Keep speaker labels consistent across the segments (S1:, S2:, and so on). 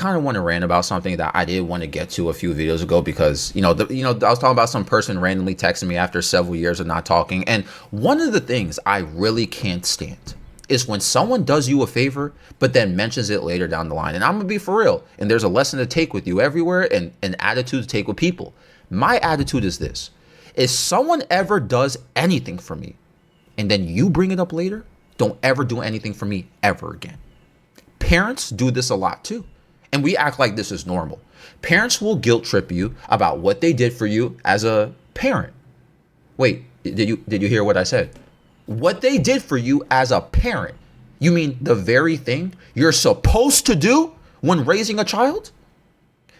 S1: kind of want to rant about something that I did want to get to a few videos ago because, I was talking about some person randomly texting me after several years of not talking. And one of the things I really can't stand is when someone does you a favor, but then mentions it later down the line. And I'm going to be for real. And there's a lesson to take with you everywhere and an attitude to take with people. My attitude is this. If someone ever does anything for me and then you bring it up later, don't ever do anything for me ever again. Parents do this a lot too. And we act like this is normal. Parents will guilt trip you about what they did for you as a parent. Wait, did you hear what I said? What they did for you as a parent. You mean the very thing you're supposed to do when raising a child?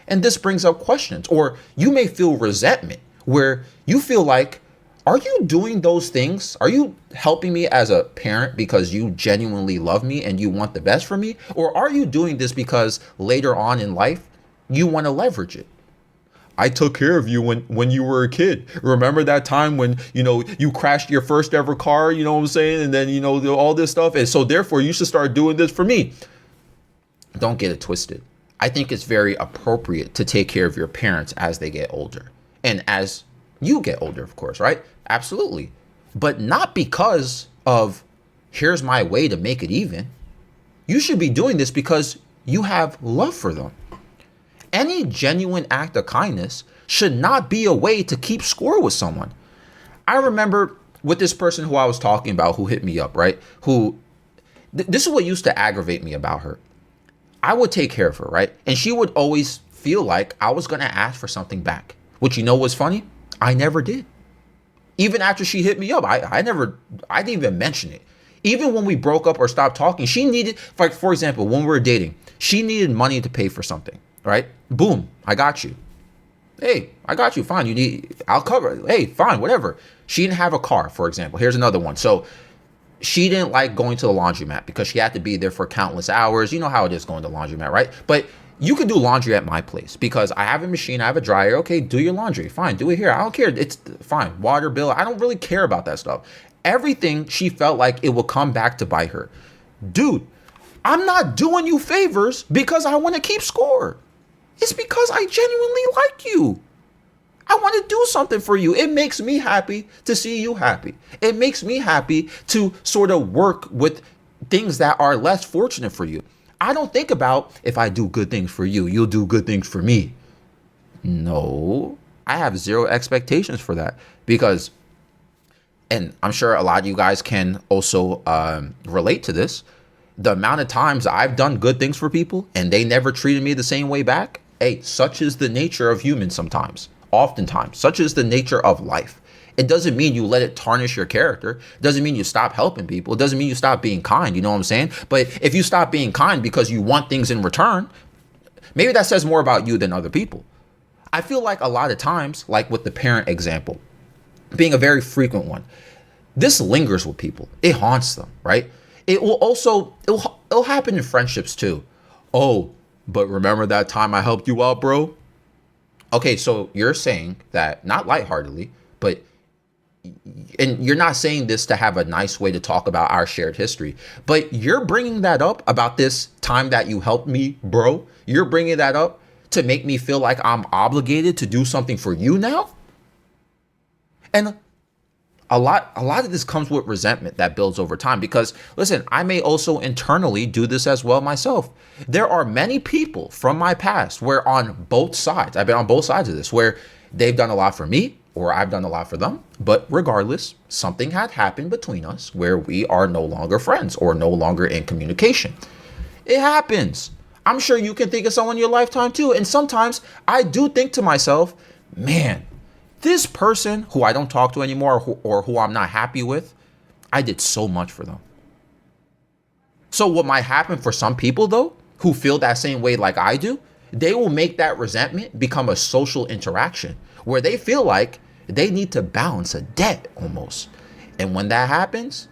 S1: And this brings up questions, or you may feel resentment where you feel like, are you doing those things? Are you helping me as a parent because you genuinely love me and you want the best for me? Or are you doing this because later on in life, you want to leverage it? I took care of you when you were a kid. Remember that time when, you crashed your first ever car, you know what I'm saying? And then, all this stuff. And so therefore you should start doing this for me. Don't get it twisted. I think it's very appropriate to take care of your parents as they get older and as you get older, of course, right? Absolutely. But not because of here's my way to make it even. You should be doing this because you have love for them. Any genuine act of kindness should not be a way to keep score with someone. I remember with this person who I was talking about who hit me up, right? This is what used to aggravate me about her. I would take care of her, right? And she would always feel like I was going to ask for something back, which was funny. I never did. Even after she hit me up, I didn't even mention it. Even when we broke up or stopped talking, she needed, like, for example, when we were dating, she needed money to pay for something, right? Boom, I got you. Hey, I got you. Fine. I'll cover it. Hey, fine, whatever. She didn't have a car, for example. Here's another one. So she didn't like going to the laundromat because she had to be there for countless hours. You know how it is going to the laundromat, right? But you can do laundry at my place because I have a machine, I have a dryer. Okay, do your laundry. Fine, do it here. I don't care. It's fine. Water bill. I don't really care about that stuff. Everything she felt like it will come back to bite her. Dude, I'm not doing you favors because I want to keep score. It's because I genuinely like you. I want to do something for you. It makes me happy to see you happy. It makes me happy to sort of work with things that are less fortunate for you. I don't think about if I do good things for you, you'll do good things for me. No, I have zero expectations for that because, and I'm sure a lot of you guys can also relate to this. The amount of times I've done good things for people and they never treated me the same way back. Hey, such is the nature of humans sometimes, oftentimes, such is the nature of life. It doesn't mean you let it tarnish your character. It doesn't mean you stop helping people. It doesn't mean you stop being kind. You know what I'm saying? But if you stop being kind because you want things in return, maybe that says more about you than other people. I feel like a lot of times, like with the parent example, being a very frequent one, this lingers with people. It haunts them, right? It will also, it'll happen in friendships too. Oh, but remember that time I helped you out, bro? Okay, so you're saying that, not lightheartedly, but, and you're not saying this to have a nice way to talk about our shared history, but you're bringing that up about this time that you helped me, bro. You're bringing that up to make me feel like I'm obligated to do something for you now. And a lot of this comes with resentment that builds over time because, listen, I may also internally do this as well myself. There are many people from my past where on both sides, I've been on both sides of this, where they've done a lot for me or I've done a lot for them. But regardless, something had happened between us where we are no longer friends or no longer in communication. It happens. I'm sure you can think of someone in your lifetime too. And sometimes I do think to myself, man, this person who I don't talk to anymore or who I'm not happy with, I did so much for them. So what might happen for some people though, who feel that same way like I do, they will make that resentment become a social interaction where they feel like they need to balance a debt almost. And when that happens,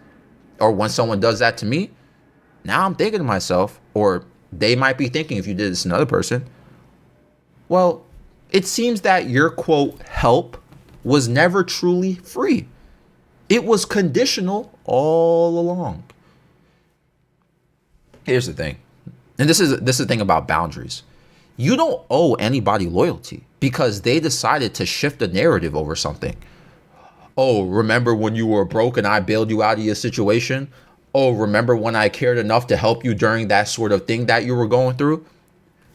S1: or when someone does that to me, now I'm thinking to myself, or they might be thinking if you did this to another person, well, it seems that your quote help was never truly free. It was conditional all along. Here's the thing. And this is the thing about boundaries. You don't owe anybody loyalty because they decided to shift the narrative over something. Oh, remember when you were broke and I bailed you out of your situation? Oh, remember when I cared enough to help you during that sort of thing that you were going through?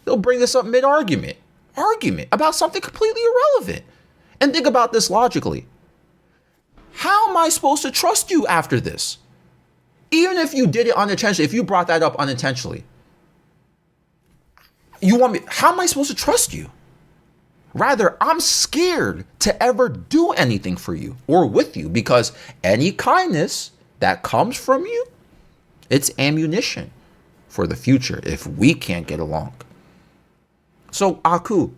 S1: They'll bring this up mid-argument. Argument about something completely irrelevant. And think about this logically. How am I supposed to trust you after this? Even if you did it unintentionally, if you brought that up unintentionally, how am I supposed to trust you? Rather, I'm scared to ever do anything for you or with you because any kindness that comes from you, it's ammunition for the future if we can't get along. So, Aku,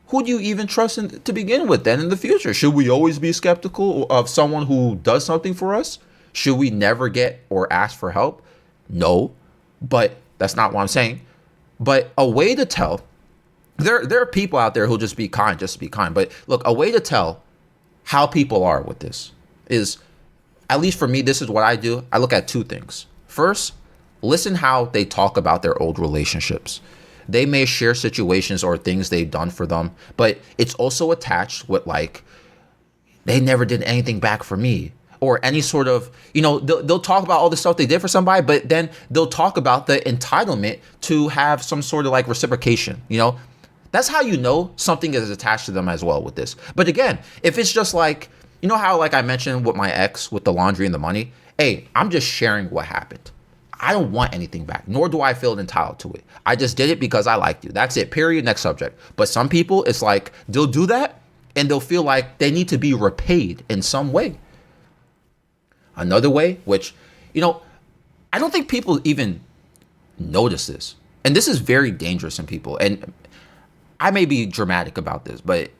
S1: who do you even trust to begin with then in the future? Should we always be skeptical of someone who does something for us? Should we never get or ask for help? No, but that's not what I'm saying. But a way to tell, there are people out there who'll just be kind, just to be kind. But look, a way to tell how people are with this is, at least for me, this is what I do. I look at two things. First, listen how they talk about their old relationships. They may share situations or things they've done for them, but it's also attached with like, they never did anything back for me. Or any sort of, they'll talk about all the stuff they did for somebody, but then they'll talk about the entitlement to have some sort of like reciprocation, That's how you know something is attached to them as well with this. But again, if it's just like, how like I mentioned with my ex with the laundry and the money, hey, I'm just sharing what happened. I don't want anything back, nor do I feel entitled to it. I just did it because I liked you. That's it, period, next subject. But some people, it's like, they'll do that and they'll feel like they need to be repaid in some way. Another way, which, I don't think people even notice this. And this is very dangerous in people. And I may be dramatic about this, but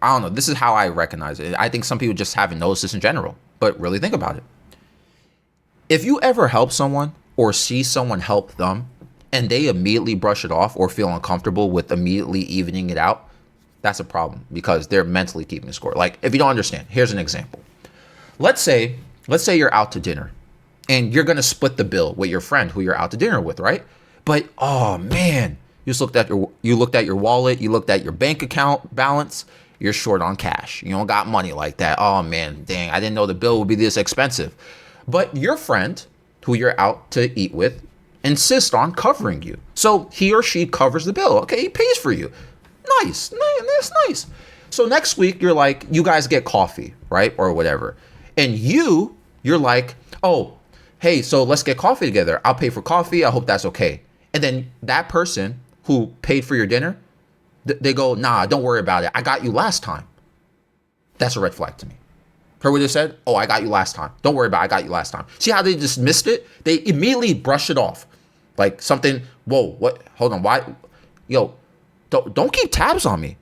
S1: I don't know. This is how I recognize it. I think some people just haven't noticed this in general, but really think about it. If you ever help someone or see someone help them and they immediately brush it off or feel uncomfortable with immediately evening it out, that's a problem because they're mentally keeping score. Like, if you don't understand, here's an example. Let's say you're out to dinner and you're going to split the bill with your friend who you're out to dinner with, right? But, oh man, you looked at your wallet, you looked at your bank account balance, you're short on cash. You don't got money like that. Oh man, dang, I didn't know the bill would be this expensive. But your friend who you're out to eat with insists on covering you. So he or she covers the bill. Okay, he pays for you. Nice, that's nice. So next week, you're like, you guys get coffee, right? Or whatever. And you're like, oh, hey, so let's get coffee together. I'll pay for coffee. I hope that's okay. And then that person who paid for your dinner, they go, nah, don't worry about it. I got you last time. That's a red flag to me. Heard what they said? Oh, I got you last time. Don't worry about it. I got you last time. See how they just missed it? They immediately brush it off. Like something, whoa, what? Hold on. Why? Yo, don't keep tabs on me.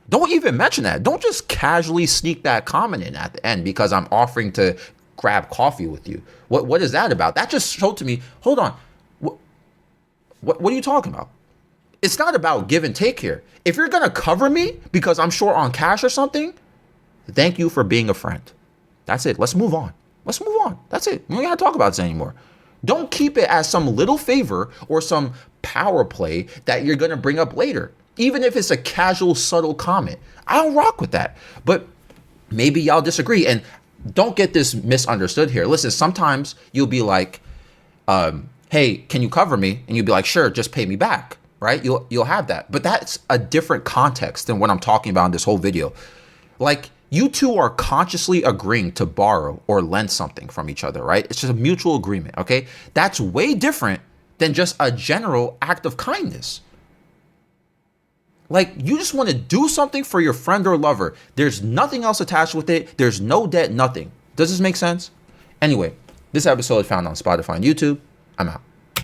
S1: Don't even mention that. Don't just casually sneak that comment in at the end because I'm offering to grab coffee with you. What is that about? That just showed to me, hold on. What are you talking about? It's not about give and take here. If you're going to cover me because I'm short on cash or something, thank you for being a friend. That's it. Let's move on. That's it. We don't got to talk about this anymore. Don't keep it as some little favor or some power play that you're going to bring up later. Even if it's a casual, subtle comment. I don't rock with that. But maybe y'all disagree. And don't get this misunderstood here. Listen, sometimes you'll be like, hey, can you cover me? And you'll be like, sure, just pay me back. Right? You'll have that. But that's a different context than what I'm talking about in this whole video. Like, you two are consciously agreeing to borrow or lend something from each other, right? It's just a mutual agreement, okay? That's way different than just a general act of kindness. Like, you just want to do something for your friend or lover. There's nothing else attached with it. There's no debt, nothing. Does this make sense? Anyway, this episode is found on Spotify and YouTube. I'm out.